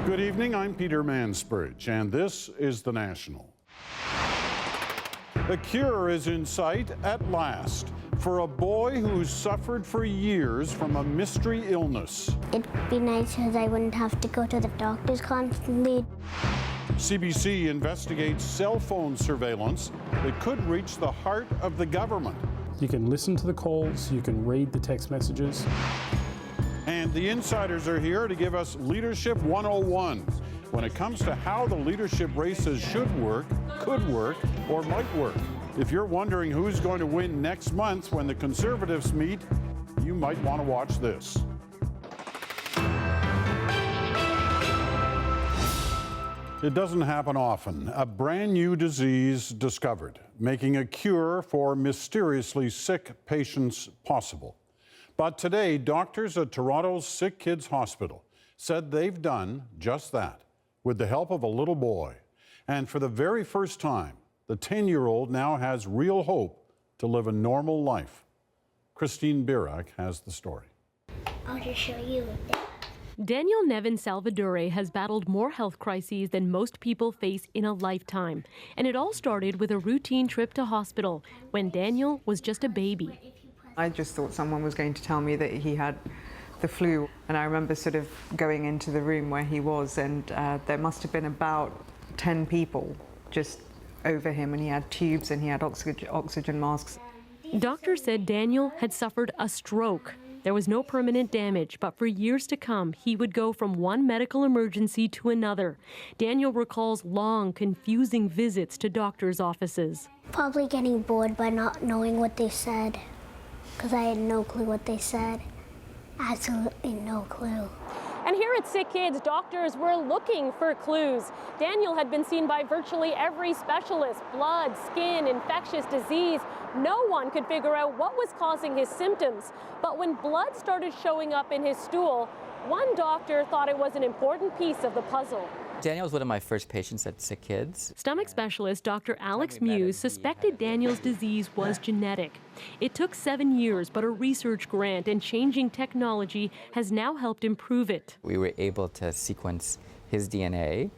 Good evening, I'm Peter Mansbridge, and this is The National. A cure is in sight at last for a boy who's suffered for years from a mystery illness. It'd be nice because I wouldn't have to go to the doctors constantly. CBC investigates cell phone surveillance that could reach the heart of the government. You can listen to the calls, you can read the text messages. And the insiders are here to give us Leadership 101 when it comes to how the leadership races should work, could work, or might work. If you're wondering who's going to win next month when the Conservatives meet, you might want to watch this. It doesn't happen often. A brand new disease discovered, making a cure for mysteriously sick patients possible. But today, doctors at Toronto's Sick Kids Hospital said they've done just that with the help of a little boy. And for the very first time, the 10-year-old now has real hope to live a normal life. Christine Birak has the story. I'll just show you. Daniel Nevin Salvadore has battled more health crises than most people face in a lifetime. And it all started with a routine trip to hospital when Daniel was just a baby. I just thought someone was going to tell me that he had the flu. And I remember sort of going into the room where he was, and there must have been about 10 people just over him, and he had tubes and he had oxygen masks. Doctors said Daniel had suffered a stroke. There was no permanent damage, but for years to come, he would go from one medical emergency to another. Daniel recalls long, confusing visits to doctors' offices. Probably getting bored by not knowing what they said, because I had no clue what they said. Absolutely no clue. And here at Sick Kids, doctors were looking for clues. Daniel had been seen by virtually every specialist: blood, skin, infectious disease. No one could figure out what was causing his symptoms. But when blood started showing up in his stool, one doctor thought it was an important piece of the puzzle. Daniel was one of my first patients at Sick Kids. Stomach specialist Dr. Alex Muse suspected Daniel's disease was genetic. It took 7 years, but a research grant and changing technology has now helped improve it. We were able to sequence his DNA,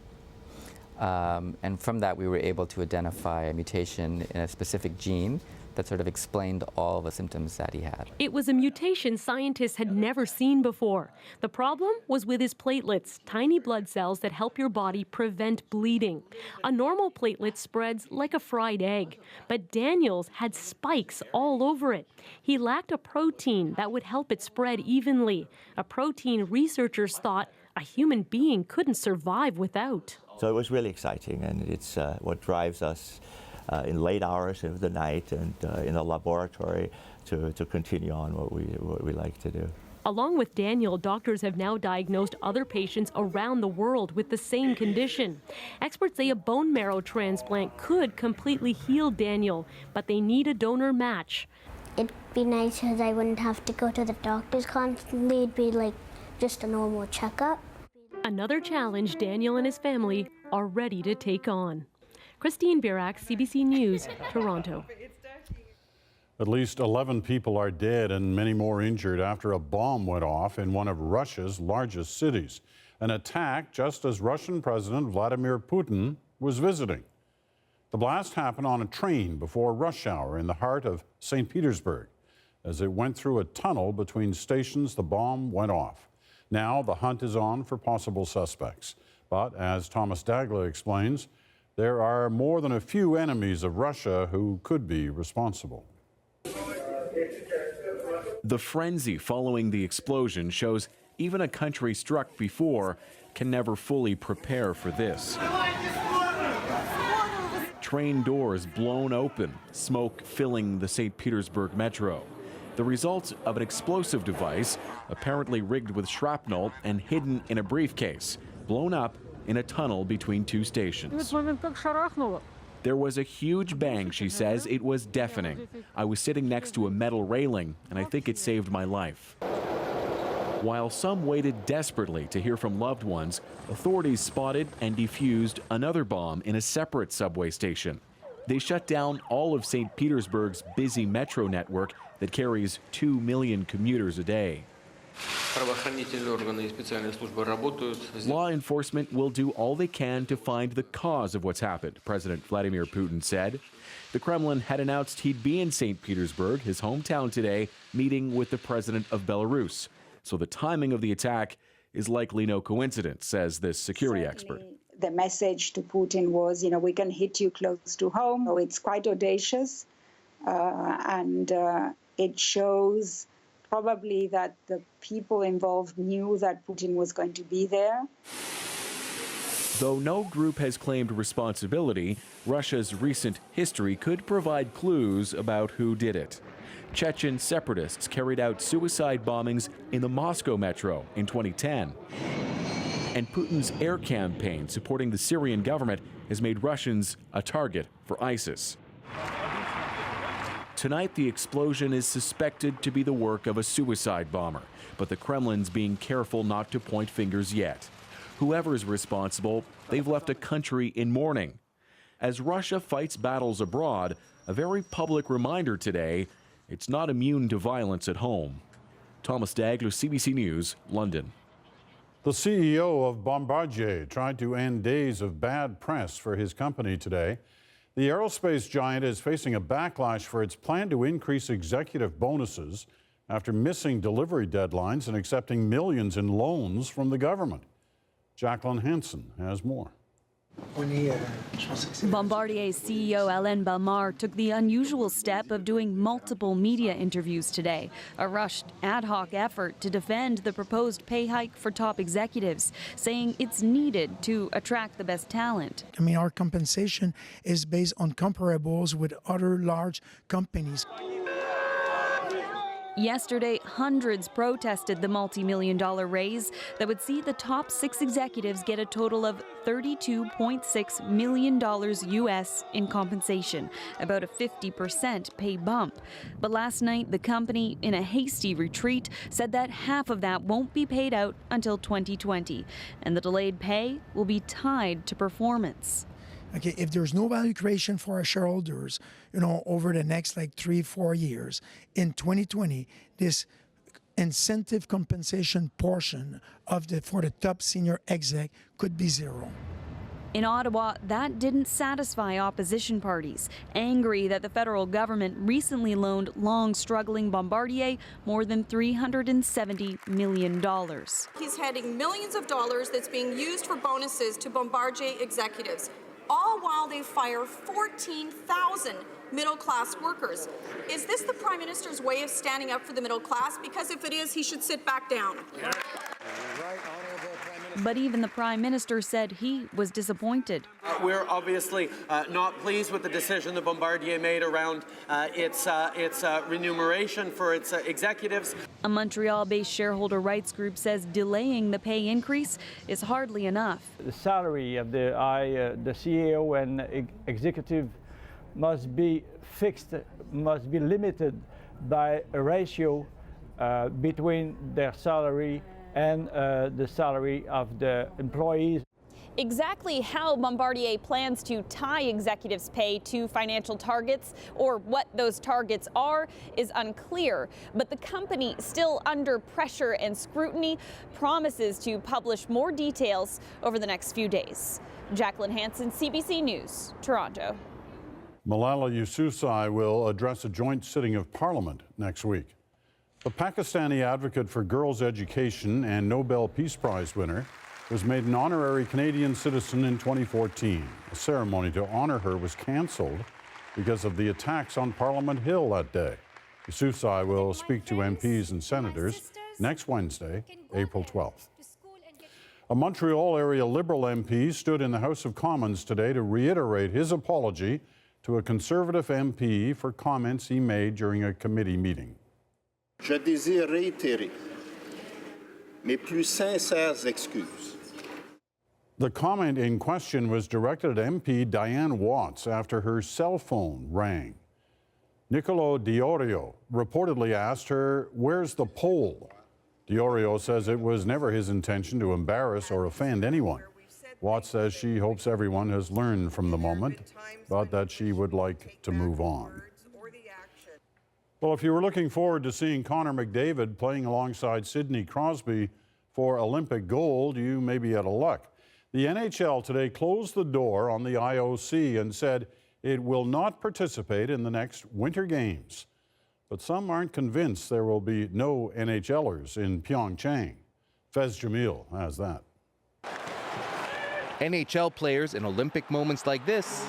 and from that we were able to identify a mutation in a specific gene that sort of explained all the symptoms that he had. It was a mutation scientists had never seen before. The problem was with his platelets, tiny blood cells that help your body prevent bleeding. A normal platelet spreads like a fried egg, but Daniel's had spikes all over it. He lacked a protein that would help it spread evenly, a protein researchers thought a human being couldn't survive without. So it was really exciting, and it's what drives us in late hours of the night and in the laboratory to continue on what we like to do. Along with Daniel, doctors have now diagnosed other patients around the world with the same condition. Experts say a bone marrow transplant could completely heal Daniel, but they need a donor match. It'd be nice because I wouldn't have to go to the doctors constantly. It'd be like just a normal checkup. Another challenge Daniel and his family are ready to take on. Christine Birak, CBC News, Toronto. At least 11 people are dead and many more injured after a bomb went off in one of Russia's largest cities. An attack just as Russian President Vladimir Putin was visiting. The blast happened on a train before rush hour in the heart of St. Petersburg. As it went through a tunnel between stations, the bomb went off. Now the hunt is on for possible suspects. But as Thomas Dagla explains, there are more than a few enemies of Russia who could be responsible. The frenzy following the explosion shows even a country struck before can never fully prepare for this. Train doors blown open, smoke filling the St. Petersburg metro. The result of an explosive device apparently rigged with shrapnel and hidden in a briefcase, blown up in a tunnel between two stations. There was a huge bang, she says. It was deafening. I was sitting next to a metal railing, and I think it saved my life. While some waited desperately to hear from loved ones, authorities spotted and defused another bomb in a separate subway station. They shut down all of St. Petersburg's busy metro network that carries 2 million commuters a day. Law enforcement will do all they can to find the cause of what's happened, President Vladimir Putin said. The Kremlin had announced he'd be in St. Petersburg, his hometown, today, meeting with the president of Belarus. So the timing of the attack is likely no coincidence, says this security expert. The message to Putin was, we can hit you close to home. So it's quite audacious, and it shows probably that the people involved knew that Putin was going to be there. Though no group has claimed responsibility, Russia's recent history could provide clues about who did it. Chechen separatists carried out suicide bombings in the Moscow metro in 2010. And Putin's air campaign supporting the Syrian government has made Russians a target for ISIS. Tonight, the explosion is suspected to be the work of a suicide bomber, but the Kremlin's being careful not to point fingers yet. Whoever is responsible, they've left a country in mourning. As Russia fights battles abroad, a very public reminder today, it's not immune to violence at home. Thomas Dagler, CBC News, London. The CEO of Bombardier tried to end days of bad press for his company today. The aerospace giant is facing a backlash for its plan to increase executive bonuses after missing delivery deadlines and accepting millions in loans from the government. Jacqueline Hansen has more. Bombardier's CEO Alain Balmar took the unusual step of doing multiple media interviews today, a rushed ad hoc effort to defend the proposed pay hike for top executives, saying it's needed to attract the best talent. Our compensation is based on comparables with other large companies. Yesterday, hundreds protested the multi-million-dollar raise that would see the top 6 executives get a total of $32.6 million US in compensation, about a 50% pay bump. But last night, the company, in a hasty retreat, said that half of that won't be paid out until 2020, and the delayed pay will be tied to performance. Okay, if there's no value creation for our shareholders, over the next 3-4 years, in 2020, this incentive compensation portion for the top senior exec could be zero. In Ottawa, that didn't satisfy opposition parties, angry that the federal government recently loaned long-struggling Bombardier more than $370 million. He's handing millions of dollars that's being used for bonuses to Bombardier executives, all while they fire 14,000 middle-class workers. Is this the Prime Minister's way of standing up for the middle class? Because if it is, he should sit back down. But even the Prime Minister said he was disappointed. We're obviously not pleased with the decision that Bombardier made around its remuneration for its executives. A Montreal-based shareholder rights group says delaying the pay increase is hardly enough. The salary of the CEO and executive must be fixed, must be limited by a ratio between their salary and the salary of the employees. Exactly how Bombardier plans to tie executives' pay to financial targets, or what those targets are, is unclear. But the company, still under pressure and scrutiny, promises to publish more details over the next few days. Jacqueline Hansen, CBC News, Toronto. Malala Yousufzai will address a joint sitting of Parliament next week. The Pakistani advocate for girls' education and Nobel Peace Prize winner was made an honorary Canadian citizen in 2014. A ceremony to honor her was cancelled because of the attacks on Parliament Hill that day. Yousufzai will speak to MPs and senators next Wednesday, April 12th. A Montreal area Liberal MP stood in the House of Commons today to reiterate his apology to a Conservative MP for comments he made during a committee meeting. Je désire réitérer mes plus sincères excuses. The comment in question was directed at MP Diane Watts after her cell phone rang. Nicolo Diorio reportedly asked her, "Where's the poll?" Diorio says it was never his intention to embarrass or offend anyone. Watts says she hopes everyone has learned from the moment, but that she would like to move on. Well, if you were looking forward to seeing Connor McDavid playing alongside Sidney Crosby for Olympic gold, you may be out of luck. The NHL today closed the door on the IOC and said it will not participate in the next Winter Games. But some aren't convinced there will be no NHLers in Pyeongchang. Fez Jamil has that. NHL players in Olympic moments like this,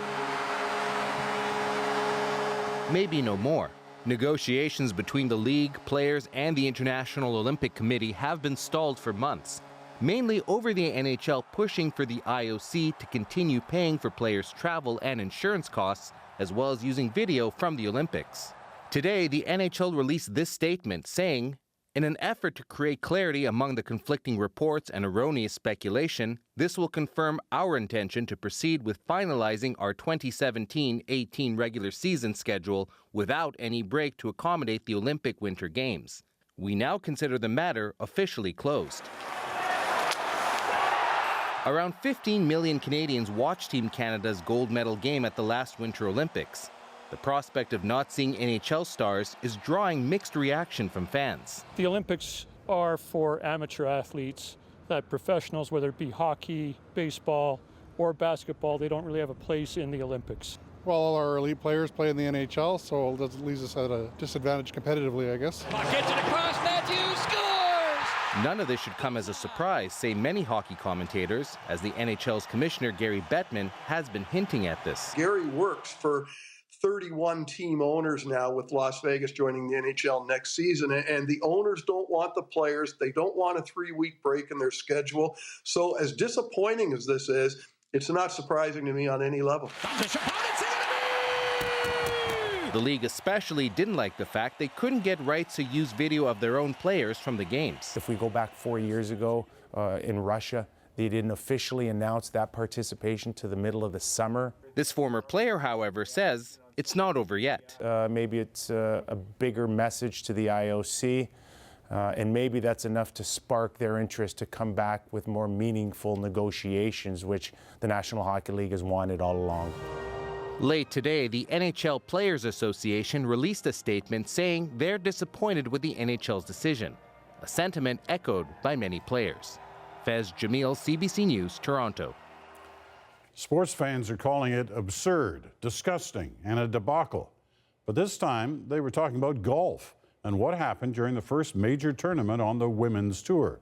maybe no more. Negotiations between the league, players, and the International Olympic Committee have been stalled for months, mainly over the NHL pushing for the IOC to continue paying for players' travel and insurance costs, as well as using video from the Olympics. Today, the NHL released this statement saying, in an effort to create clarity among the conflicting reports and erroneous speculation, this will confirm our intention to proceed with finalizing our 2017-18 regular season schedule without any break to accommodate the Olympic Winter Games. We now consider the matter officially closed. Around 15 million Canadians watched Team Canada's gold medal game at the last Winter Olympics. The prospect of not seeing NHL stars is drawing mixed reaction from fans. The Olympics are for amateur athletes, that professionals, whether it be hockey, baseball, or basketball, they don't really have a place in the Olympics. Well, all our elite players play in the NHL, so that leaves us at a disadvantage competitively, I guess. Gets it across, Matthews scores! None of this should come as a surprise, say many hockey commentators, as the NHL's commissioner, Gary Bettman, has been hinting at this. Gary works for 31 team owners now, with Las Vegas joining the NHL next season. And the owners don't want the players. They don't want a 3-week break in their schedule. So as disappointing as this is, it's not surprising to me on any level. The league especially didn't like the fact they couldn't get rights to use video of their own players from the games. If we go back 4 years ago in Russia, they didn't officially announce that participation to the middle of the summer. This former player, however, says it's not over yet. Maybe it's a bigger message to the IOC, and maybe that's enough to spark their interest to come back with more meaningful negotiations, which the National Hockey League has wanted all along. Late today, the NHL Players Association released a statement saying they're disappointed with the NHL's decision, a sentiment echoed by many players. Fez Jamil, CBC News, Toronto. Sports fans are calling it absurd, disgusting, and a debacle. But this time, they were talking about golf and what happened during the first major tournament on the women's tour.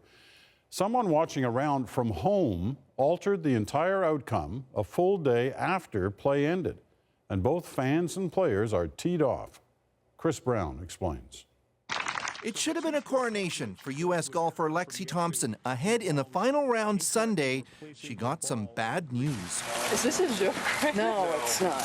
Someone watching a round from home altered the entire outcome a full day after play ended, and both fans and players are teed off. Chris Brown explains. It should have been a coronation for U.S. golfer Lexi Thompson. Ahead in the final round Sunday, she got some bad news. Is this a joke? No, it's not.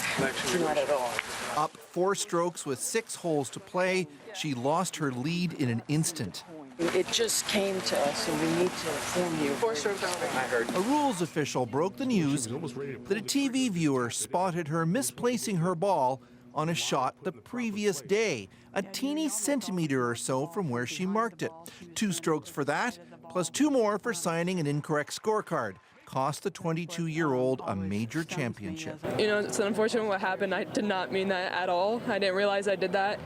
Not at all. Up 4 strokes with 6 holes to play, she lost her lead in an instant. It just came to us, and we need to inform you. 4 strokes over. I heard. A rules official broke the news that a TV viewer spotted her misplacing her ball on a shot the previous day, a teeny centimeter or so from where she marked it. 2 strokes for that, plus 2 more for signing an incorrect scorecard. Cost the 22-year-old a major championship. You know, it's unfortunate what happened. I did not mean that at all. I didn't realize I did that.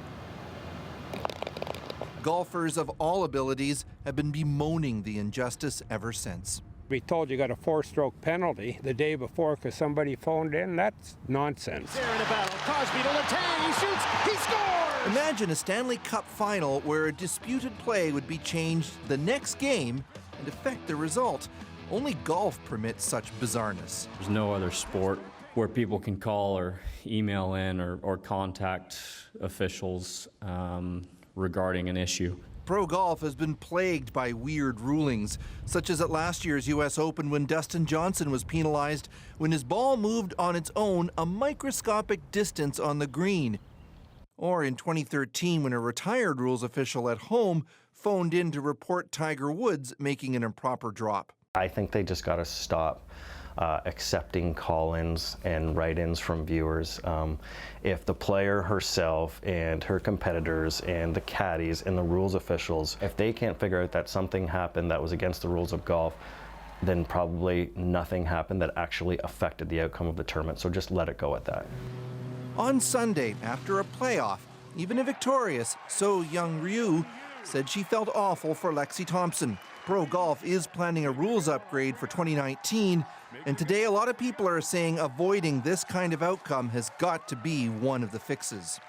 Golfers of all abilities have been bemoaning the injustice ever since. We told you got a 4-stroke penalty the day before because somebody phoned in. That's nonsense. They're in a battle. Cosby to Letang. He shoots. He scores! Imagine a Stanley Cup final where a disputed play would be changed the next game and affect the result. Only golf permits such bizarreness. There's no other sport where people can call or email in or contact officials regarding an issue. Pro golf has been plagued by weird rulings, such as at last year's U.S. Open when Dustin Johnson was penalized when his ball moved on its own a microscopic distance on the green. Or in 2013 when a retired rules official at home phoned in to report Tiger Woods making an improper drop. I think they just got to stop accepting call-ins and write-ins from viewers. If the player herself and her competitors and the caddies and the rules officials, if they can't figure out that something happened that was against the rules of golf, then probably nothing happened that actually affected the outcome of the tournament. So just let it go at that. On Sunday, after a playoff, Even a victorious So Young Ryu said she felt awful for Lexi Thompson. Pro Golf is planning a rules upgrade for 2019, and today a lot of people are saying avoiding this kind of outcome has got to be one of the fixes.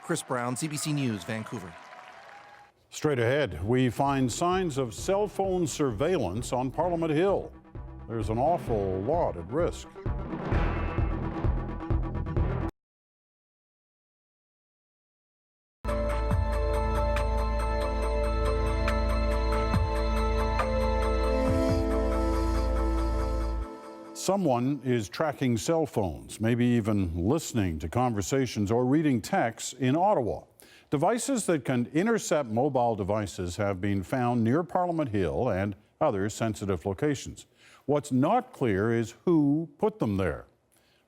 Chris Brown, CBC News, Vancouver. Straight ahead, we find signs of cell phone surveillance on Parliament Hill. There's an awful lot at risk. Someone is tracking cell phones, maybe even listening to conversations or reading texts in Ottawa. Devices that can intercept mobile devices have been found near Parliament Hill and other sensitive locations. What's not clear is who put them there.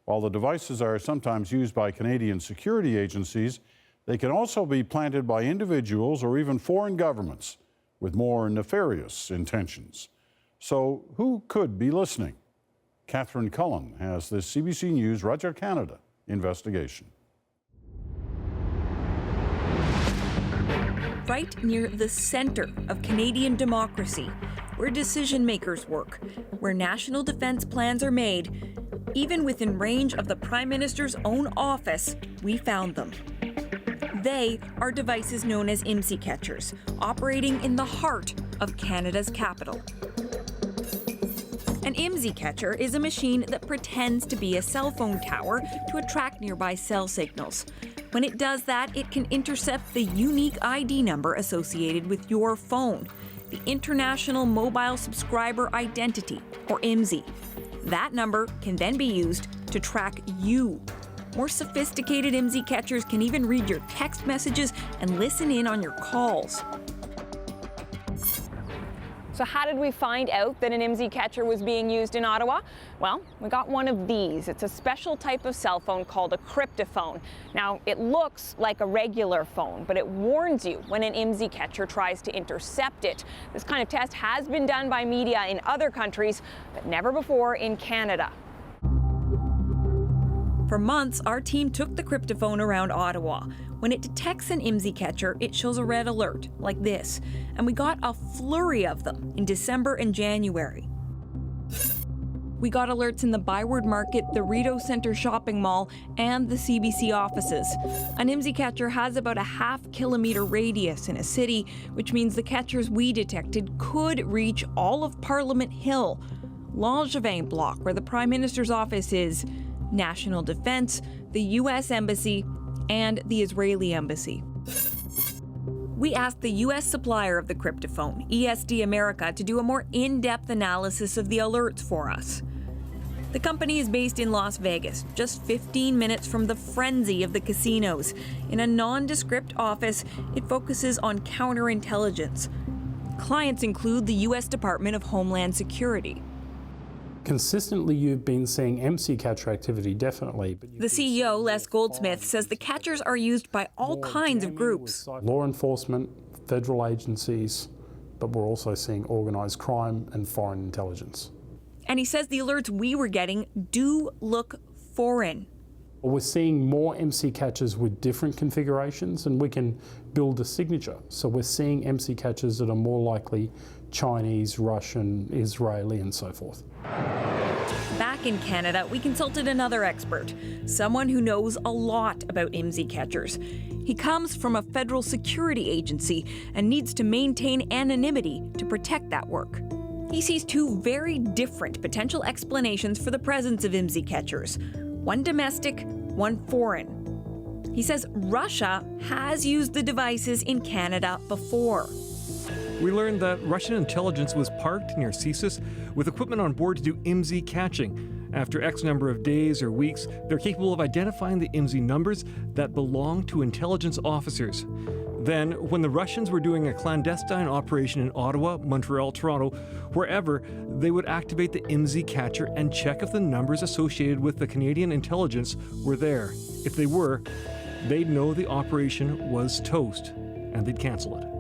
While the devices are sometimes used by Canadian security agencies, they can also be planted by individuals or even foreign governments with more nefarious intentions. So who could be listening? Catherine Cullen has this CBC News Roger Canada investigation. Right near the center of Canadian democracy, where decision makers work, where national defense plans are made, even within range of the Prime Minister's own office, we found them. They are devices known as IMSI catchers, operating in the heart of Canada's capital. An IMSI catcher is a machine that pretends to be a cell phone tower to attract nearby cell signals. When it does that, it can intercept the unique ID number associated with your phone, the International Mobile Subscriber Identity, or IMSI. That number can then be used to track you. More sophisticated IMSI catchers can even read your text messages and listen in on your calls. So how did we find out that an IMSI catcher was being used in Ottawa? Well, we got one of these. It's a special type of cell phone called a cryptophone. Now, it looks like a regular phone, but it warns you when an IMSI catcher tries to intercept it. This kind of test has been done by media in other countries, but never before in Canada. For months, our team took the cryptophone around Ottawa. When it detects an IMSI catcher, it shows a red alert, like this. And we got a flurry of them in December and January. We got alerts in the Byward Market, the Rideau Centre shopping mall, and the CBC offices. An IMSI catcher has about a half-kilometer radius in a city, which means the catchers we detected could reach all of Parliament Hill, Langevin Block, where the Prime Minister's office is, National Defense, the U.S. Embassy, and the Israeli Embassy. We asked the U.S. supplier of the cryptophone, ESD America, to do a more in-depth analysis of the alerts for us. The company is based in Las Vegas, just 15 minutes from the frenzy of the casinos. In a nondescript office, it focuses on counterintelligence. Clients include the U.S. Department of Homeland Security. Consistently, you've been seeing IMSI catcher activity, definitely. But the CEO, Les Goldsmith, says the catchers are used by all kinds of groups. Law enforcement, federal agencies, but we're also seeing organised crime and foreign intelligence. And he says the alerts we were getting do look foreign. We're seeing more IMSI catchers with different configurations, and we can build a signature. So we're seeing IMSI catchers that are more likely Chinese, Russian, Israeli, and so forth. Back in Canada, we consulted another expert, someone who knows a lot about IMSI catchers. He comes from a federal security agency and needs to maintain anonymity to protect that work. He sees two very different potential explanations for the presence of IMSI catchers, one domestic, one foreign. He says Russia has used the devices in Canada before. We learned that Russian intelligence was parked near CSIS with equipment on board to do IMSI catching. After X number of days or weeks, they're capable of identifying the IMSI numbers that belong to intelligence officers. Then, when the Russians were doing a clandestine operation in Ottawa, Montreal, Toronto, wherever, they would activate the IMSI catcher and check if the numbers associated with the Canadian intelligence were there. If they were, they'd know the operation was toast, and they'd cancel it.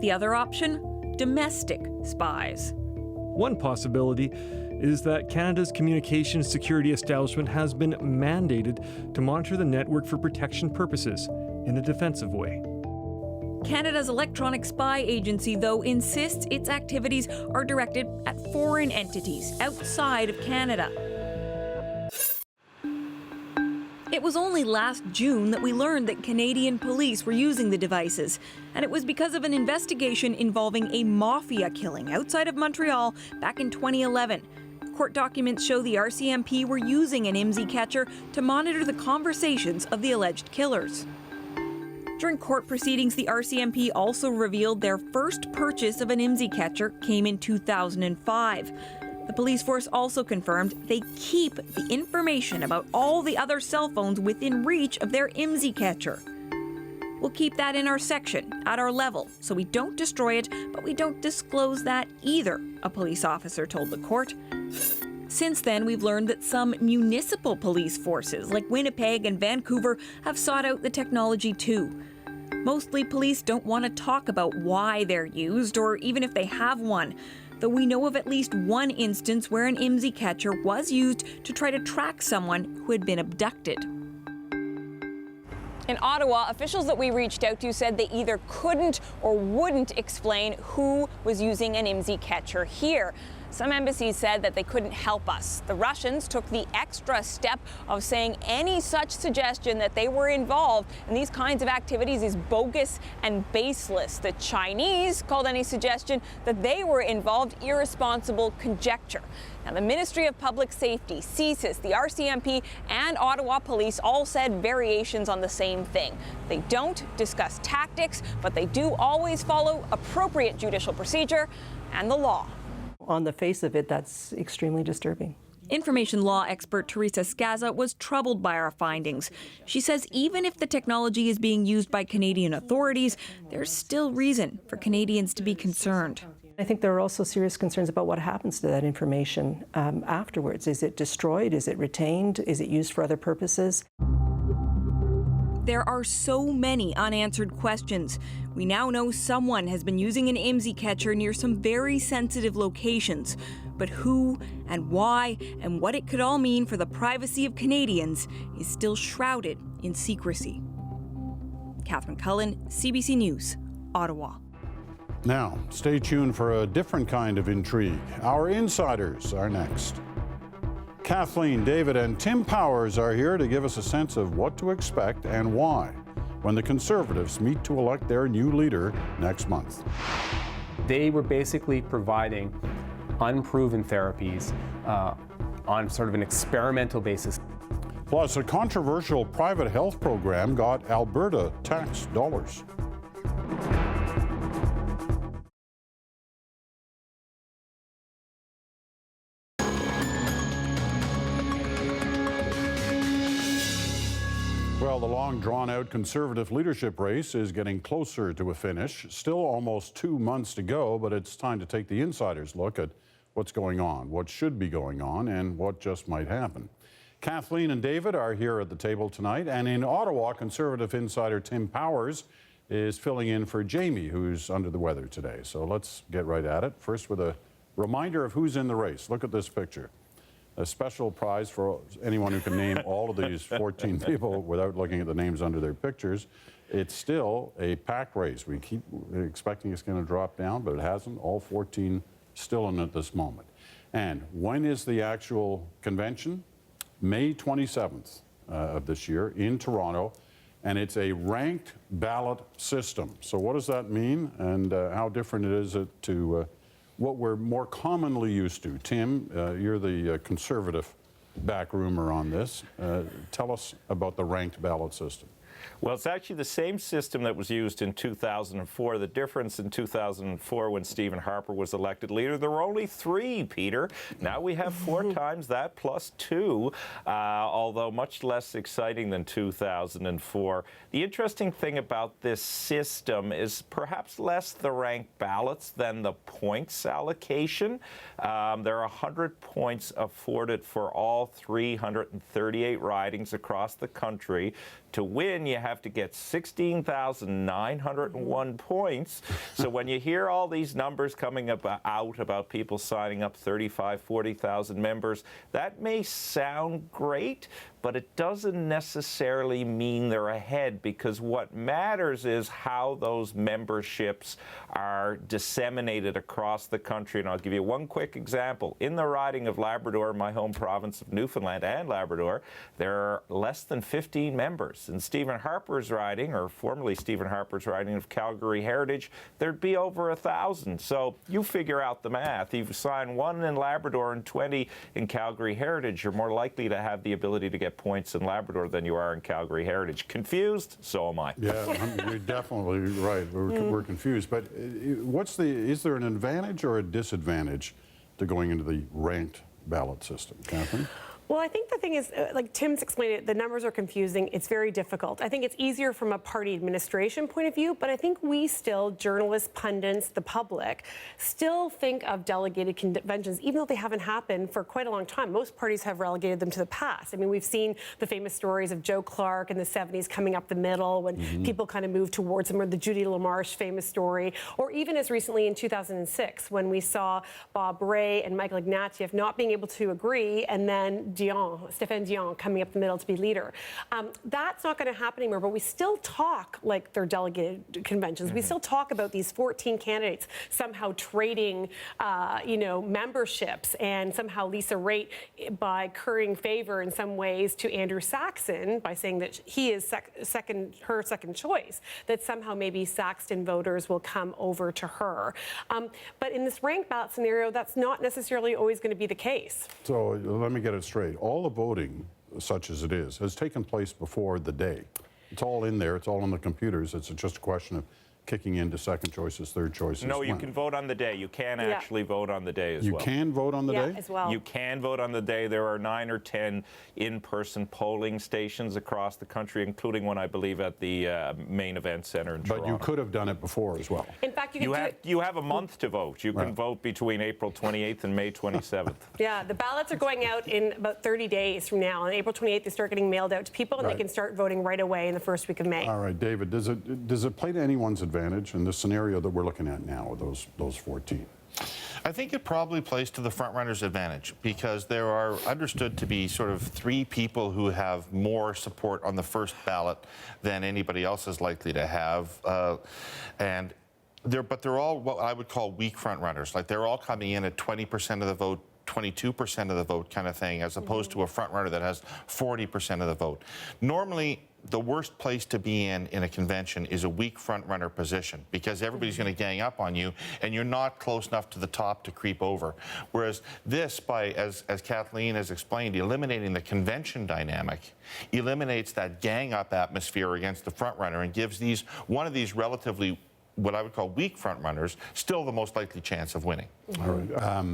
The other option? Domestic spies. One possibility is that Canada's communications security establishment has been mandated to monitor the network for protection purposes. in a defensive way. Canada's electronic spy agency, though, insists its activities are directed at foreign entities outside of Canada. It was only last June that we learned that Canadian police were using the devices, and it was because of an investigation involving a mafia killing outside of Montreal back in 2011. Court documents show the RCMP were using an IMSI catcher to monitor the conversations of the alleged killers. During court proceedings, the RCMP also revealed their first purchase of an IMSI catcher came in 2005. The police force also confirmed they keep the information about all the other cell phones within reach of their IMSI catcher. We'll keep that in our section, at our level, so we don't destroy it, but we don't disclose that either, a police officer told the court. Since then, we've learned that some municipal police forces, like Winnipeg and Vancouver, have sought out the technology too. Mostly, police don't want to talk about why they're used, or even if they have one, though we know of at least one instance where an IMSI catcher was used to try to track someone who had been abducted. In Ottawa, officials that we reached out to said they either couldn't or wouldn't explain who was using an IMSI catcher here. Some embassies said that they couldn't help us. The Russians took the extra step of saying any such suggestion that they were involved in these kinds of activities is bogus and baseless. The Chinese called any suggestion that they were involved irresponsible conjecture. Now, the Ministry of Public Safety, CSIS, the RCMP, and Ottawa Police all said variations on the same thing. They don't discuss tactics, but they do always follow appropriate judicial procedure and the law. On the face of it, that's extremely disturbing. Information law expert Teresa Scaza was troubled by our findings. She says even if the technology is being used by Canadian authorities, there's still reason for Canadians to be concerned. I think there are also serious concerns about what happens to that information afterwards. Is it destroyed? Is it retained? Is it used for other purposes? There are so many unanswered questions. We now know someone has been using an IMSI catcher near some very sensitive locations. But who and why and what it could all mean for the privacy of Canadians is still shrouded in secrecy. Catherine Cullen, CBC News, Ottawa. Now, stay tuned for a different kind of intrigue. Our insiders are next. Kathleen, David, and Tim Powers are here to give us a sense of what to expect and why when the Conservatives meet to elect their new leader next month. They were basically providing unproven therapies on sort of an experimental basis. Plus, a controversial private health program got Alberta tax dollars. Well, the long drawn-out Conservative leadership race is getting closer to a finish. Still almost 2 months to go, but it's time to take the insider's look at what's going on, what should be going on, and what just might happen. Kathleen and David are here at the table tonight, and in Ottawa, Conservative insider Tim Powers is filling in for Jamie, who's under the weather today. So let's get right at it. First with a reminder of who's in the race. Look at this picture. A special prize for anyone who can name all of these 14 people without looking at the names under their pictures. It's still a packed race. We keep expecting it's going to drop down, but it hasn't. All 14 still in at this moment. And when is the actual convention? May 27th of this year in Toronto, and it's a ranked ballot system. So what does that mean, and how different is it to what we're more commonly used to? Tim, you're the conservative backroomer on this. Tell us about the ranked ballot system. Well, it's actually the same system that was used in 2004. The difference in 2004, when Stephen Harper was elected leader, there were only 3, Peter. Now we have 4 times that plus 2, although much less exciting than 2004. The interesting thing about this system is perhaps less the ranked ballots than the points allocation. There are 100 points afforded for all 338 ridings across the country. To win, you you have to get 16,901 points. So when you hear all these numbers coming out about people signing up 35, 40,000 members, that may sound great, but it doesn't necessarily mean they're ahead, because what matters is how those memberships are disseminated across the country. And I'll give you one quick example. In the riding of Labrador, my home province of Newfoundland and Labrador, there are less than 15 members. In Stephen Harper's riding, or formerly Stephen Harper's riding of Calgary Heritage, there'd be over 1,000. So you figure out the math. If you sign 1 in Labrador and 20 in Calgary Heritage, you're more likely to have the ability to get points in Labrador than you are in Calgary Heritage. Confused? So am I. Yeah, you're definitely right. We're confused. But is there an advantage or a disadvantage to going into the ranked ballot system, Kathleen? Well, I think the thing is, like Tim's explained it, the numbers are confusing. It's very difficult. I think it's easier from a party administration point of view, but I think we still, journalists, pundits, the public, still think of delegated conventions, even though they haven't happened for quite a long time. Most parties have relegated them to the past. I mean, we've seen the famous stories of Joe Clark in the 70s coming up the middle when people kind of moved towards them, or the Judy LaMarche famous story, or even as recently in 2006 when we saw Bob Ray and Michael Ignatieff not being able to agree, and then Stéphane Dion coming up the middle to be leader. That's not going to happen anymore, but we still talk like they're delegated conventions. We still talk about these 14 candidates somehow trading, memberships, and somehow Lisa Raitt by currying favor in some ways to Andrew Saxon by saying that he is her second choice, that somehow maybe Saxton voters will come over to her. But in this ranked ballot scenario, that's not necessarily always going to be the case. So let me get it straight. All the voting, such as it is, has taken place before the day. It's all in there. It's all on the computers. It's just a question of kicking into second choices, third choices. No, you can vote on the day. You can actually vote on the day as well. You can vote on the day? As well. You can vote on the day. There are 9 or 10 in-person polling stations across the country, including one, I believe, at the main event center in Toronto. But you could have done it before as well. In fact, you have a month to vote. You can vote between April 28th and May 27th. Yeah, the ballots are going out in about 30 days from now. On April 28th, they start getting mailed out to people, and they can start voting right away in the first week of May. All right, David, does it play to anyone's advantage in the scenario that we're looking at now, those 14? I think it probably plays to the front-runners' advantage, because there are understood to be sort of 3 people who have more support on the first ballot than anybody else is likely to have, but they're all what I would call weak front-runners. Like, they're all coming in at 20% of the vote, 22% of the vote kind of thing, as opposed to a front-runner that has 40% of the vote. Normally, the worst place to be in a convention is a weak front-runner position, because everybody's going to gang up on you, and you're not close enough to the top to creep over. Whereas this, as Kathleen has explained, eliminating the convention dynamic, eliminates that gang-up atmosphere against the front-runner and gives one of these relatively, what I would call weak front-runners, still the most likely chance of winning. All right.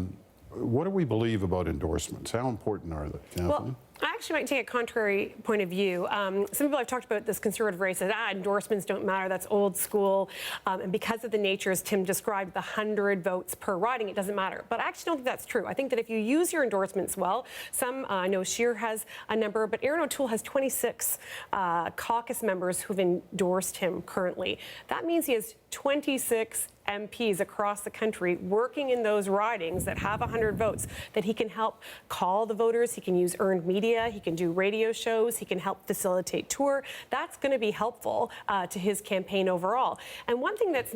What do we believe about endorsements? How important are they, Kathleen? Well, I actually might take a contrary point of view. Some people I've talked about this conservative race said, endorsements don't matter, that's old school. And because of the nature, as Tim described, the 100 votes per riding, it doesn't matter. But I actually don't think that's true. I think that if you use your endorsements well, I know Scheer has a number, but Aaron O'Toole has 26 caucus members who've endorsed him currently. That means he has 26 MPs across the country working in those ridings that have 100 votes, that he can help call the voters, he can use earned media, he can do radio shows, he can help facilitate tour. That's going to be helpful to his campaign overall. And one thing that's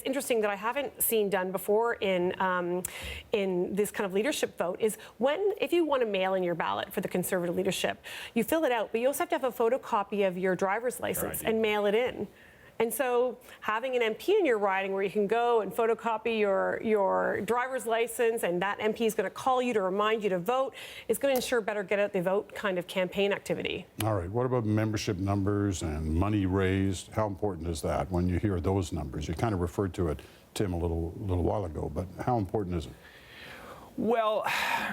interesting that I haven't seen done before in this kind of leadership vote is if you want to mail in your ballot for the Conservative leadership, you fill it out, but you also have to have a photocopy of your driver's license and mail it in. And so having an MP in your riding where you can go and photocopy your driver's license, and that MP is going to call you to remind you to vote, is going to ensure better get out the vote kind of campaign activity. All right. What about membership numbers and money raised? How important is that when you hear those numbers? You kind of referred to it, Tim, a little while ago, but how important is it? Well,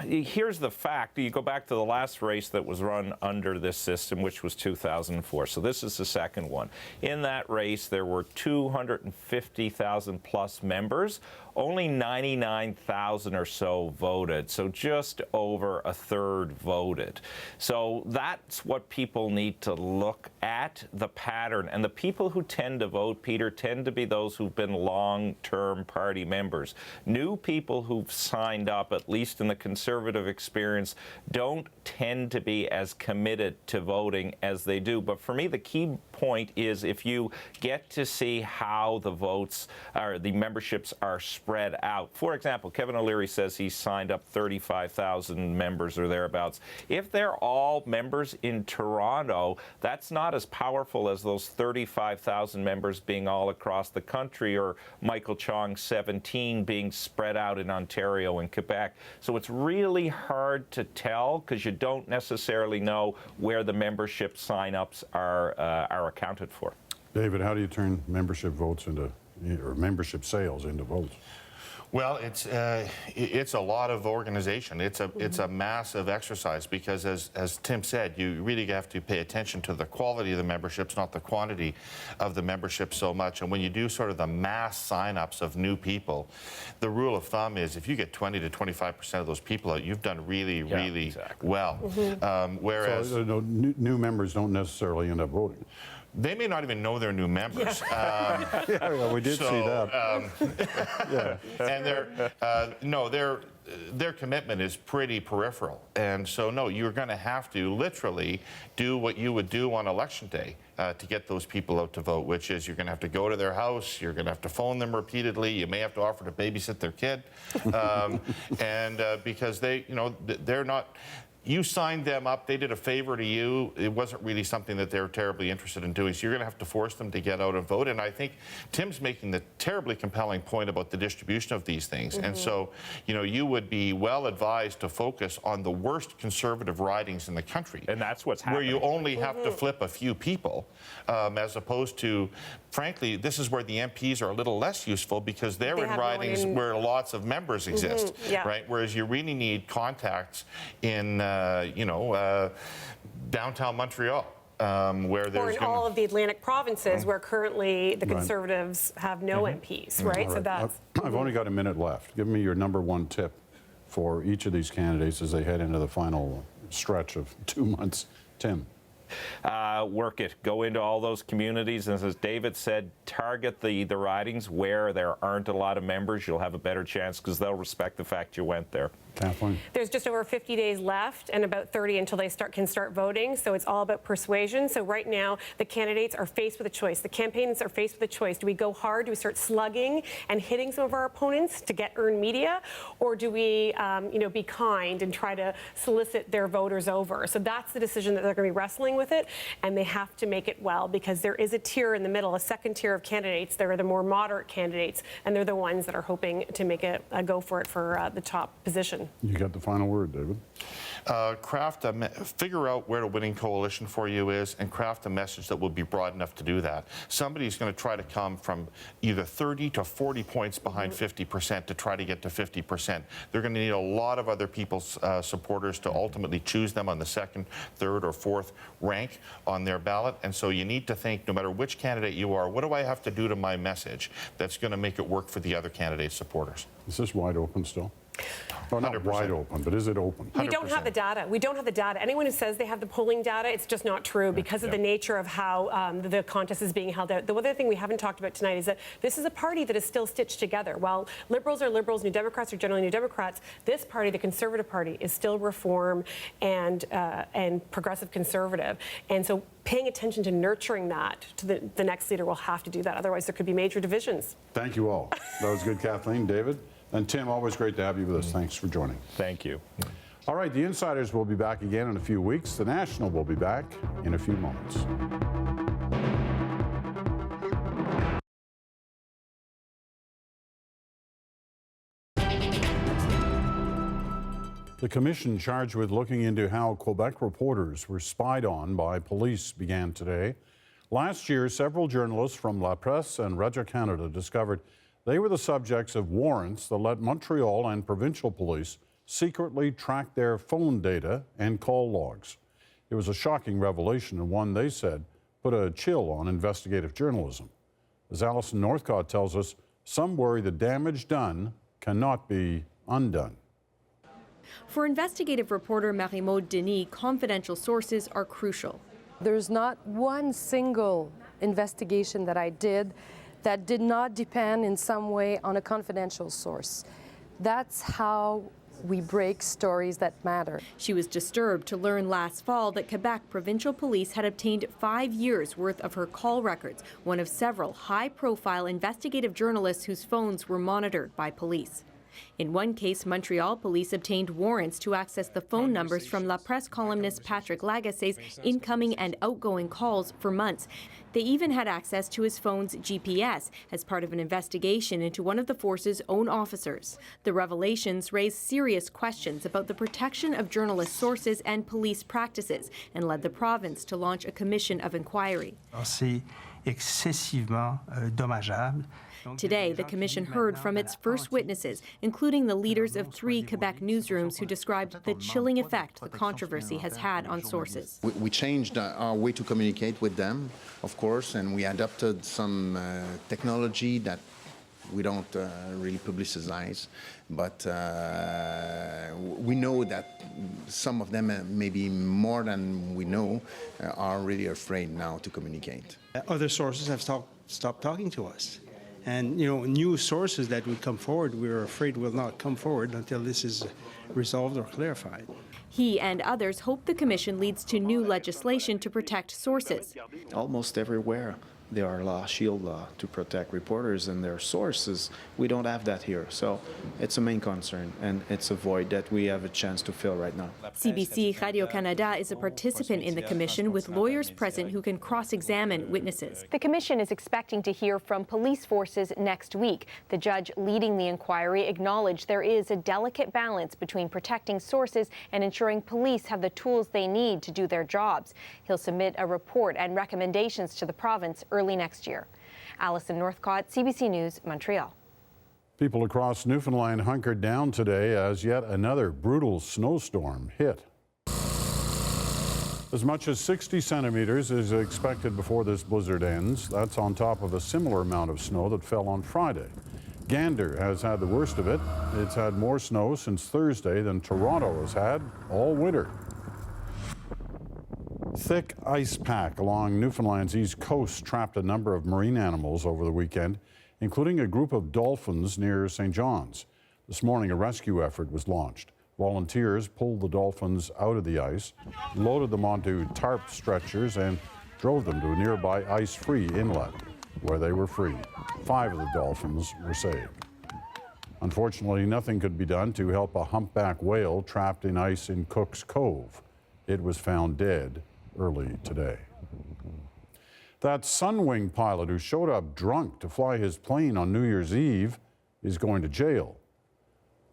here's the fact. You go back to the last race that was run under this system, which was 2004. So this is the second one. In that race, there were 250,000 plus members. only 99,000 or so voted. So just over a third voted. So that's what people need to look at, the pattern. And the people who tend to vote, Peter, tend to be those who've been long-term party members. New people who've signed up, at least in the Conservative experience, don't tend to be as committed to voting as they do. But for me, the key point is if you get to see how the votes or the memberships are spread out. For example, Kevin O'Leary says he's signed up 35,000 members or thereabouts. If they're all members in Toronto, that's not as powerful as those 35,000 members being all across the country, or Michael Chong's 17 being spread out in Ontario and Quebec. So it's really hard to tell because you don't necessarily know where the membership sign-ups are accounted for. David, how do you turn membership votes into, or membership sales into votes? Well, it's a lot of organization. It's a massive exercise because, as Tim said, you really have to pay attention to the quality of the memberships, not the quantity of the membership so much. And when you do sort of the mass sign-ups of new people, the rule of thumb is if you get 20 to 25% of those people out, you've done really, really well. Whereas so, new members don't necessarily end up voting. They may not even know they're new members. Yeah, we did see that. And their commitment is pretty peripheral. And so, no, you're going to have to literally do what you would do on election day to get those people out to vote, which is you're going to have to go to their house, you're going to have to phone them repeatedly, you may have to offer to babysit their kid, because they're not. You signed them up, they did a favor to you. It wasn't really something that they were terribly interested in doing. So you're going to have to force them to get out and vote. And I think Tim's making the terribly compelling point about the distribution of these things. And so, you would be well advised to focus on the worst Conservative ridings in the country. And that's what's happening. Where you only have to flip a few people, as opposed to, frankly, this is where the MPs are a little less useful because they're in ridings where lots of members exist, right? Whereas you really need contacts in downtown Montreal, where there's all of the Atlantic provinces where currently the Conservatives have no MPs, right? All So that's. I've only got a minute left. Give me your number one tip for each of these candidates as they head into the final stretch of 2 months. Tim. Work it. Go into all those communities, and as David said, target the ridings where there aren't a lot of members. You'll have a better chance because they'll respect the fact you went there. Kathleen. There's just over 50 days left and about 30 until they can start voting. So it's all about persuasion. So right now, the candidates are faced with a choice. The campaigns are faced with a choice. Do we go hard? Do we start slugging and hitting some of our opponents to get earned media? Or do we, be kind and try to solicit their voters over? So that's the decision that they're going to be wrestling with it. And they have to make it well because there is a tier in the middle, a second tier of candidates. There are the more moderate candidates, and they're the ones that are hoping to make a go for it for the top position. You got the final word, David. Figure out where the winning coalition for you is and craft a message that will be broad enough to do that. Somebody's going to try to come from either 30 to 40 points behind 50% to try to get to 50%. They're going to need a lot of other people's supporters to ultimately choose them on the second, third, or fourth rank on their ballot. And so you need to think, no matter which candidate you are, what do I have to do to my message that's going to make it work for the other candidate's supporters? Is this wide open still? Well, not 100%. Wide open, but is it open? We don't have the data. We don't have the data. Anyone who says they have the polling data, it's just not true because of the nature of how the contest is being held out. The other thing we haven't talked about tonight is that this is a party that is still stitched together. While Liberals are Liberals, New Democrats are generally New Democrats, this party, the Conservative Party, is still Reform and Progressive Conservative. And so paying attention to nurturing that to the next leader will have to do that. Otherwise, there could be major divisions. Thank you all. That was good, Kathleen. David? And Tim, always great to have you with us. Thanks for joining. Thank you. All right, the Insiders will be back again in a few weeks. The National will be back in a few moments. The commission charged with looking into how Quebec reporters were spied on by police began today. Last year, several journalists from La Presse and Radio-Canada discovered they were the subjects of warrants that let Montreal and provincial police secretly track their phone data and call logs. It was a shocking revelation and one they said put a chill on investigative journalism. As Alison Northcott tells us, Some worry the damage done cannot be undone. For investigative reporter Marie-Maude Denis, confidential sources are crucial. There's not one single investigation that I did that did not depend in some way on a confidential source. That's how we break stories that matter. She was disturbed to learn last fall that Quebec provincial police had obtained 5 years' worth of her call records, one of several high-profile investigative journalists whose phones were monitored by police. In one case, Montreal police obtained warrants to access the phone numbers from La Presse columnist Patrick Lagasse's incoming and outgoing calls for months. They even had access to his phone's GPS as part of an investigation into one of the force's own officers. The revelations raised serious questions about the protection of journalist sources and police practices and led the province to launch a commission of inquiry. C'est excessivement dommageable. Today, the commission heard from its first witnesses, including the leaders of 3 Quebec newsrooms who described the chilling effect the controversy has had on sources. We changed our way to communicate with them, of course, and we adopted some technology that we don't really publicize, but we know that some of them, maybe more than we know, are really afraid now to communicate. Other sources have stopped talking to us. And, new sources that would come forward, we're afraid will not come forward until this is resolved or clarified. He and others hope the commission leads to new legislation to protect sources. Almost everywhere there are shield law to protect reporters and their sources. We don't have that here, so it's a main concern, and it's a void that we have a chance to fill right now. CBC Radio-Canada is a participant in the commission with lawyers present who can cross-examine witnesses. The commission is expecting to hear from police forces next week. The judge leading the inquiry acknowledged there is a delicate balance between protecting sources and ensuring police have the tools they need to do their jobs. He'll submit a report and recommendations to the province early next year. Alison Northcott, CBC News, Montreal. People across Newfoundland hunkered down today as yet another brutal snowstorm hit. As much as 60 centimeters is expected before this blizzard ends. That's on top of a similar amount of snow that fell on Friday. Gander has had the worst of it. It's had more snow since Thursday than Toronto has had all winter. Thick ice pack along Newfoundland's east coast trapped a number of marine animals over the weekend, including a group of dolphins near St. John's. This morning, a rescue effort was launched. Volunteers pulled the dolphins out of the ice, loaded them onto tarp stretchers, and drove them to a nearby ice-free inlet, where they were freed. 5 of the dolphins were saved. Unfortunately, nothing could be done to help a humpback whale trapped in ice in Cook's Cove. It was found dead early today. That Sunwing pilot who showed up drunk to fly his plane on New Year's Eve is going to jail.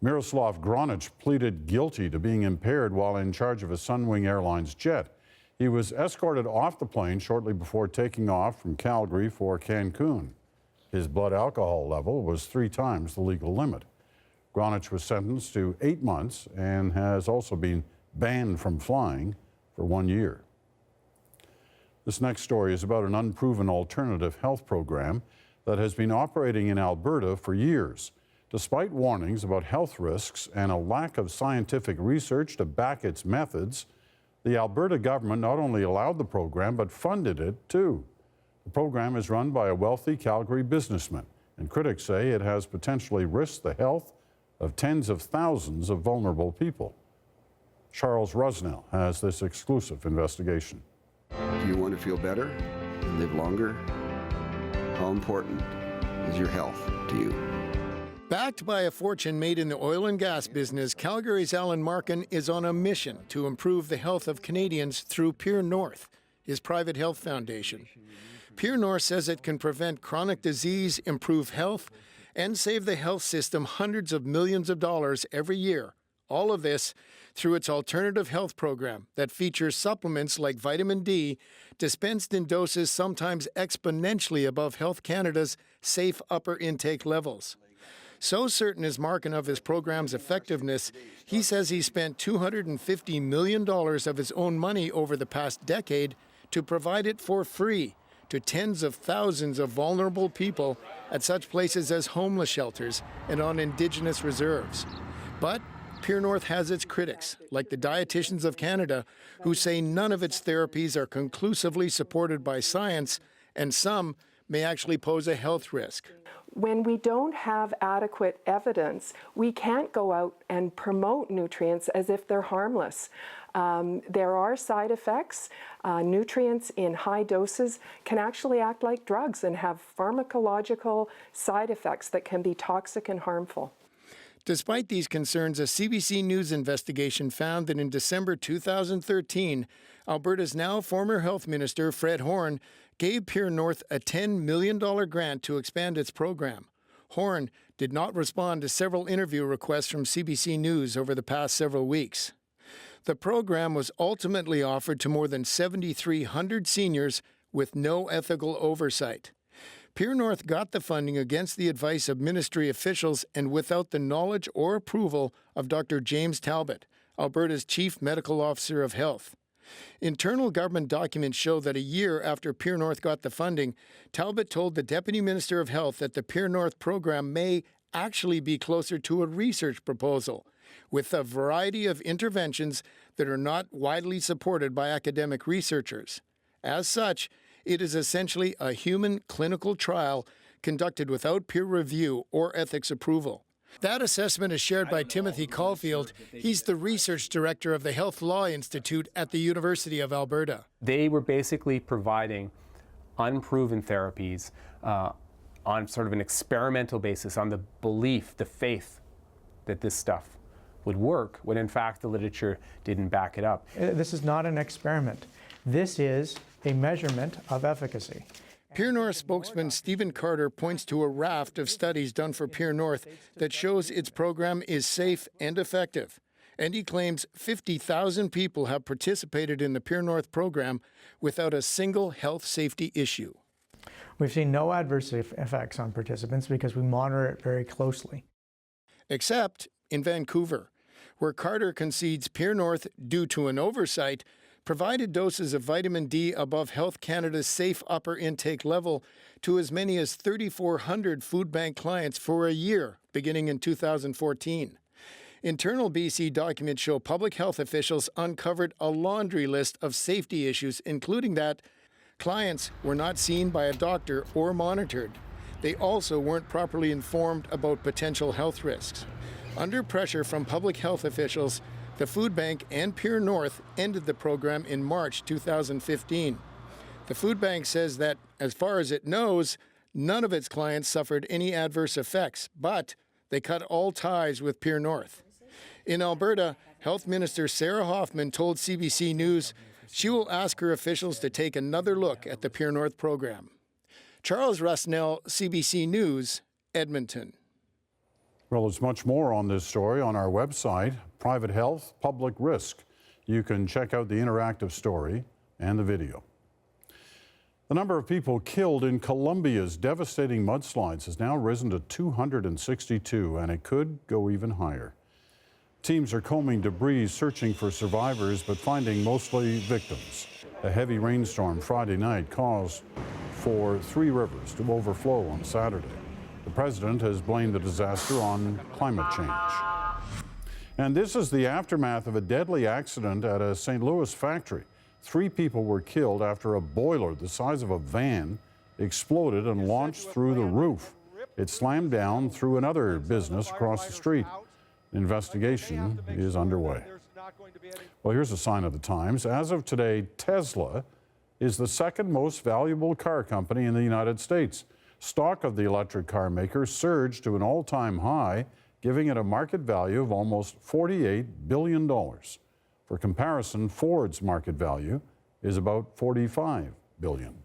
Miroslav Gronic pleaded guilty to being impaired while in charge of a Sunwing Airlines jet. He was escorted off the plane shortly before taking off from Calgary for Cancun. His blood alcohol level was 3 times the legal limit. Gronic was sentenced to 8 months and has also been banned from flying for 1 year. This next story is about an unproven alternative health program that has been operating in Alberta for years. Despite warnings about health risks and a lack of scientific research to back its methods, the Alberta government not only allowed the program, but funded it too. The program is run by a wealthy Calgary businessman, and critics say it has potentially risked the health of tens of thousands of vulnerable people. Charles Rusnell has this exclusive investigation. Do you want to feel better and live longer? How important is your health to you? Backed by a fortune made in the oil and gas business, Calgary's Alan Markin is on a mission to improve the health of Canadians through Peer North, his private health foundation. Peer North says it can prevent chronic disease, improve health, and save the health system hundreds of millions of dollars every year. All of this through its alternative health program that features supplements like vitamin D dispensed in doses sometimes exponentially above Health Canada's safe upper intake levels. So certain is Markin of his program's effectiveness, he says he spent $250 million of his own money over the past decade to provide it for free to tens of thousands of vulnerable people at such places as homeless shelters and on Indigenous reserves. But Pure North has its critics, like the Dietitians of Canada, who say none of its therapies are conclusively supported by science, and some may actually pose a health risk. When we don't have adequate evidence, we can't go out and promote nutrients as if they're harmless. There are side effects. Nutrients in high doses can actually act like drugs and have pharmacological side effects that can be toxic and harmful. Despite these concerns, a CBC News investigation found that in December 2013, Alberta's now former Health Minister, Fred Horne, gave Pure North a $10 million grant to expand its program. Horne did not respond to several interview requests from CBC News over the past several weeks. The program was ultimately offered to more than 7,300 seniors with no ethical oversight. Pure North got the funding against the advice of ministry officials and without the knowledge or approval of Dr. James Talbot, Alberta's Chief Medical Officer of Health. Internal government documents show that a year after Pure North got the funding, Talbot told the Deputy Minister of Health that the Pure North program may actually be closer to a research proposal, with a variety of interventions that are not widely supported by academic researchers. As such, it is essentially a human clinical trial conducted without peer review or ethics approval. That assessment is shared by Timothy Caulfield. He's the research director of the Health Law Institute at the University of Alberta. They were basically providing unproven therapies on sort of an experimental basis, on the belief, the faith that this stuff would work, when in fact the literature didn't back it up. This is not an experiment. This is a measurement of efficacy. Pure North spokesman Stephen Carter points to a raft of studies done for Pure North that shows its program is safe and effective. And he claims 50,000 people have participated in the Pure North program without a single health safety issue. We've seen no adverse effects on participants because we monitor it very closely. Except in Vancouver, where Carter concedes Pure North, due to an oversight, provided doses of vitamin D above Health Canada's safe upper intake level to as many as 3,400 food bank clients for a year, beginning in 2014. Internal BC documents show public health officials uncovered a laundry list of safety issues, including that clients were not seen by a doctor or monitored. They also weren't properly informed about potential health risks. Under pressure from public health officials, the food bank and Pure North ended the program in March 2015. The food bank says that, as far as it knows, none of its clients suffered any adverse effects, but they cut all ties with Pure North. In Alberta, Health Minister Sarah Hoffman told CBC News she will ask her officials to take another look at the Pure North program. Charles Rusnell, CBC News, Edmonton. Well, there's much more on this story on our website, Private Health, Public Risk. You can check out the interactive story and the video. The number of people killed in Colombia's devastating mudslides has now risen to 262, and it could go even higher. Teams are combing debris, searching for survivors, but finding mostly victims. A heavy rainstorm Friday night caused for 3 rivers to overflow on Saturday. The president has blamed the disaster on climate change. And this is the aftermath of a deadly accident at a St. Louis factory. 3 people were killed after a boiler the size of a van exploded and launched through the roof. It slammed down through another business across the street. An investigation is underway. Well, here's a sign of the times. As of today, Tesla is the second most valuable car company in the United States. Stock of the electric car maker surged to an all-time high, giving it a market value of almost $48 billion. For comparison, Ford's market value is about $45 billion.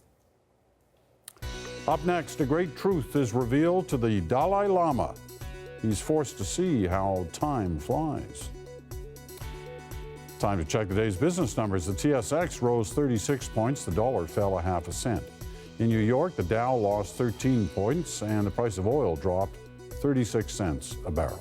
Up next, a great truth is revealed to the Dalai Lama. He's forced to see how time flies. Time to check the day's business numbers. The TSX rose 36 points. The dollar fell 0.5 cent. In New York, the Dow lost 13 points, and the price of oil dropped 36 cents a barrel.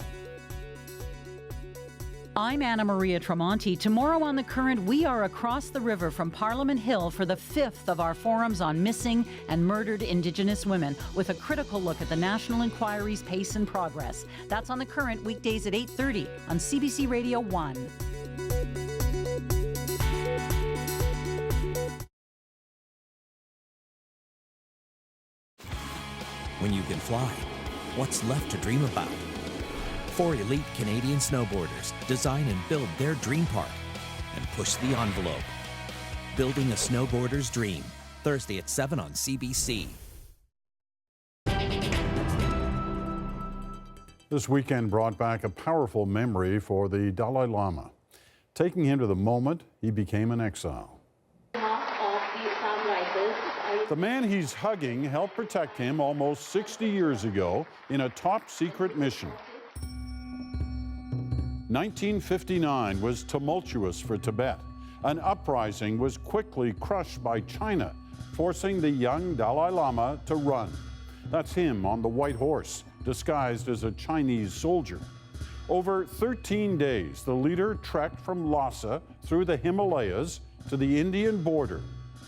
I'm Anna Maria Tremonti. Tomorrow on The Current, we are across the river from Parliament Hill for the 5th of our forums on missing and murdered Indigenous women, with a critical look at the National Inquiry's pace and progress. That's on The Current, weekdays at 8:30 on CBC Radio 1. When you can fly, what's left to dream about? 4 elite Canadian snowboarders design and build their dream park and push the envelope. Building a snowboarder's dream, Thursday at 7 on CBC. This weekend brought back a powerful memory for the Dalai Lama. Taking him to the moment he became an exile. The man he's hugging helped protect him almost 60 years ago in a top-secret mission. 1959 was tumultuous for Tibet. An uprising was quickly crushed by China, forcing the young Dalai Lama to run. That's him on the white horse, disguised as a Chinese soldier. Over 13 days, the leader trekked from Lhasa through the Himalayas to the Indian border.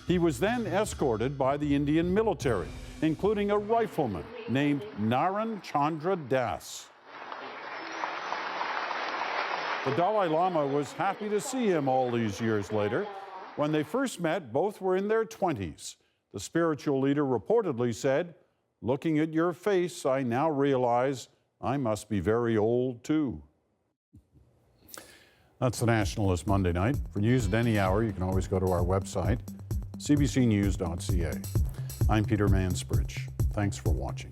He was then escorted by the Indian military, including a rifleman named Naran Chandra Das. The Dalai Lama was happy to see him all these years later. When they first met, both were in their 20s. The spiritual leader reportedly said, "Looking at your face, I now realize I must be very old too." That's the Nationalist Monday Night. For news at any hour, you can always go to our website, cbcnews.ca. I'm Peter Mansbridge. Thanks for watching.